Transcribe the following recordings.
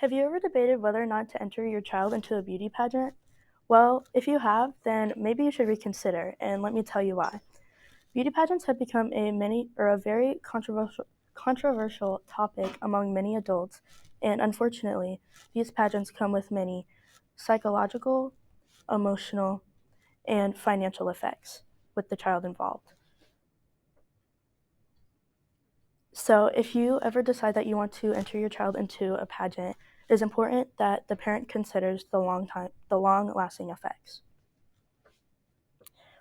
Have you ever debated whether or not to enter your child into a beauty pageant? Well, if you have, then maybe you should reconsider, and let me tell you why. Beauty pageants have become a very controversial topic among many adults, and unfortunately, these pageants come with many psychological, emotional, and financial effects with the child involved. So, if you ever decide that you want to enter your child into a pageant, it is important that the parent considers the long-lasting effects.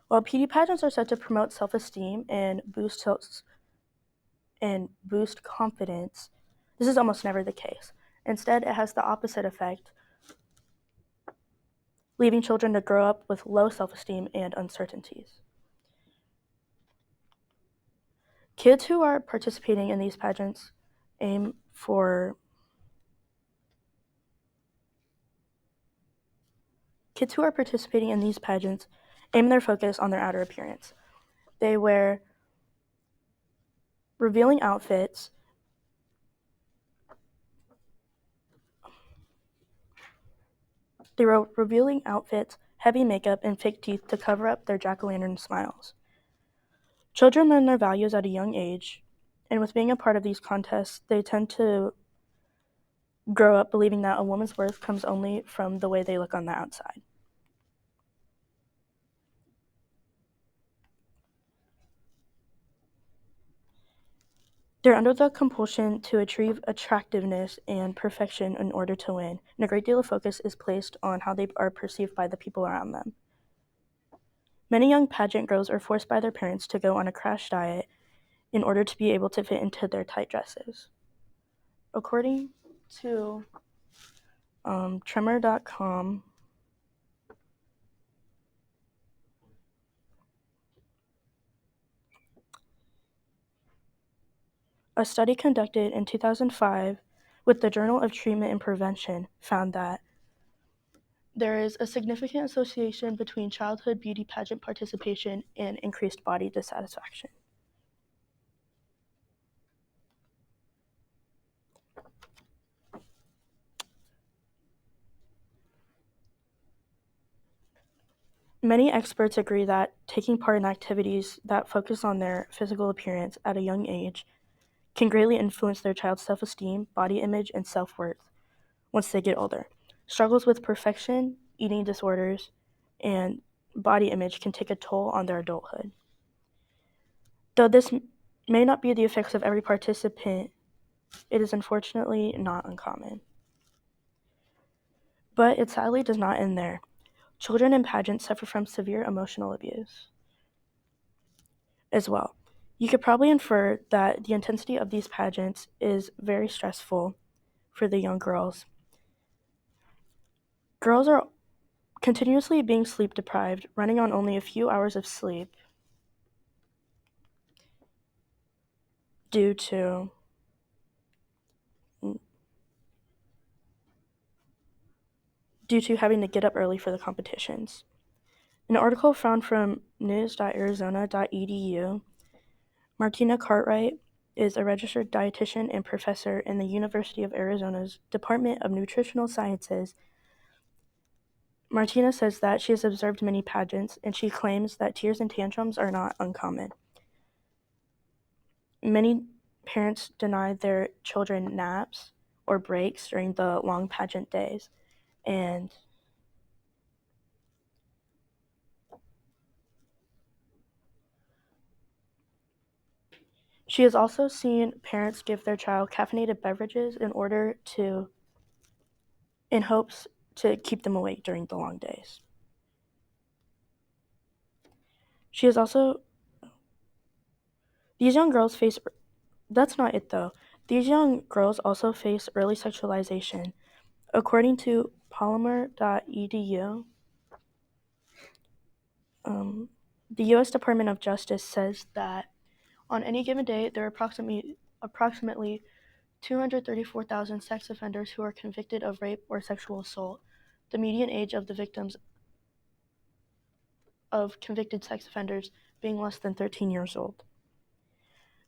While beauty pageants are said to promote self-esteem and boost confidence, this is almost never the case. Instead, it has the opposite effect, leaving children to grow up with low self-esteem and uncertainties. Kids who are participating in these pageants aim for Kids who are participating in these pageants aim their focus on their outer appearance. They wear revealing outfits, heavy makeup, and fake teeth to cover up their jack-o'-lantern smiles. Children learn their values at a young age, and with being a part of these contests, they tend to grow up believing that a woman's worth comes only from the way they look on the outside. They're under the compulsion to achieve attractiveness and perfection in order to win, and a great deal of focus is placed on how they are perceived by the people around them. Many young pageant girls are forced by their parents to go on a crash diet in order to be able to fit into their tight dresses. According to Tremor.com, a study conducted in 2005 with the Journal of Treatment and Prevention found that there is a significant association between childhood beauty pageant participation and increased body dissatisfaction. Many experts agree that taking part in activities that focus on their physical appearance at a young age can greatly influence their child's self-esteem, body image, and self-worth once they get older. Struggles with perfection, eating disorders, and body image can take a toll on their adulthood. Though this may not be the effects of every participant, it is unfortunately not uncommon. But it sadly does not end there. Children in pageants suffer from severe emotional abuse as well. You could probably infer that the intensity of these pageants is very stressful for the young girls. Girls are continuously being sleep deprived, running on only a few hours of sleep due to having to get up early for the competitions. An article found from news.arizona.edu, Martina Cartwright is a registered dietitian and professor in the University of Arizona's Department of Nutritional Sciences. Martina says that she has observed many pageants, and she claims that tears and tantrums are not uncommon. Many parents deny their children naps or breaks during the long pageant days, and she has also seen parents give their child caffeinated beverages in hopes to keep them awake during the long days. These young girls face, that's not it though. These young girls also face early sexualization. According to polymer.edu, the U.S. Department of Justice says that on any given day, there are approximately 234,000 sex offenders who are convicted of rape or sexual assault, the median age of the victims of convicted sex offenders being less than 13 years old.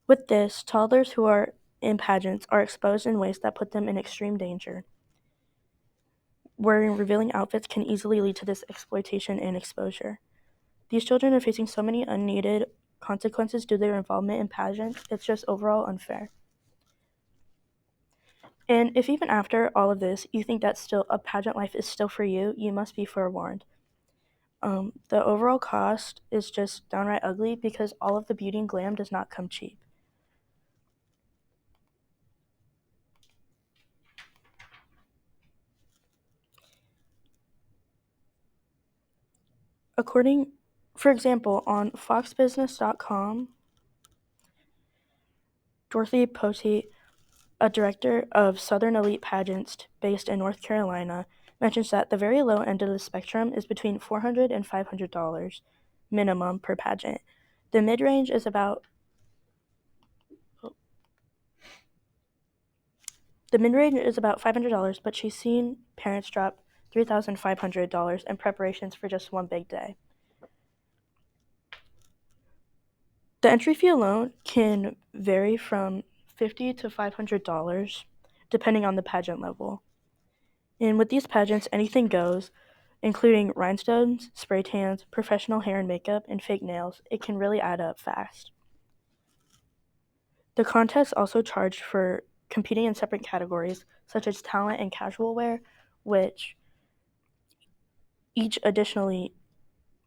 With this, toddlers who are in pageants are exposed in ways that put them in extreme danger. wearing revealing outfits can easily lead to this exploitation and exposure. These children are facing so many unneeded consequences due to their involvement in pageants. It's just overall unfair. And if even after all of this, you think that still a pageant life is still for you, you must be forewarned. The overall cost is just downright ugly because all of the beauty and glam does not come cheap. For example, on foxbusiness.com, Dorothy Potey, a director of Southern Elite Pageants based in North Carolina, mentions that the very low end of the spectrum is between $400 and $500 minimum per pageant. The mid-range is about $500, but she's seen parents drop $3,500 in preparations for just one big day. The entry fee alone can vary from $50 to $500 depending on the pageant level. And with these pageants, anything goes, including rhinestones, spray tans, professional hair and makeup, and fake nails. It can really add up fast. The contests also charge for competing in separate categories, such as talent and casual wear, which each additionally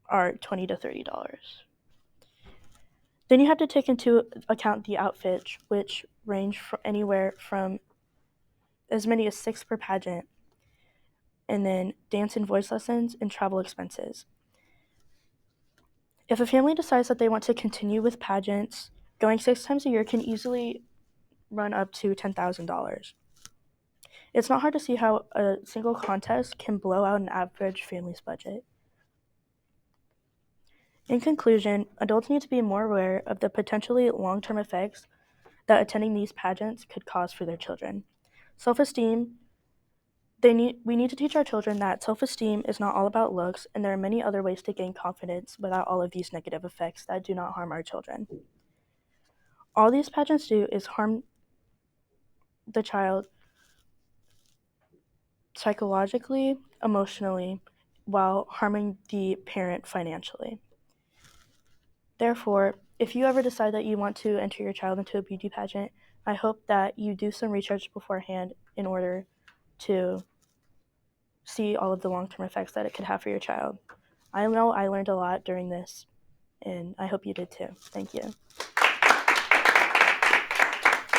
are $20 to $30. Then you have to take into account the outfits, which range anywhere from as many as 6 per pageant, and then dance and voice lessons and travel expenses. If a family decides that they want to continue with pageants, going 6 times a year can easily run up to $10,000. It's not hard to see how a single contest can blow out an average family's budget. In conclusion, adults need to be more aware of the potentially long-term effects that attending these pageants could cause for their children. Self-esteem. We need to teach our children that self-esteem is not all about looks, and there are many other ways to gain confidence without all of these negative effects that do not harm our children. All these pageants do is harm the child psychologically, emotionally, while harming the parent financially. Therefore, if you ever decide that you want to enter your child into a beauty pageant, I hope that you do some research beforehand in order to see all of the long-term effects that it could have for your child. I know I learned a lot during this, and I hope you did too. Thank you.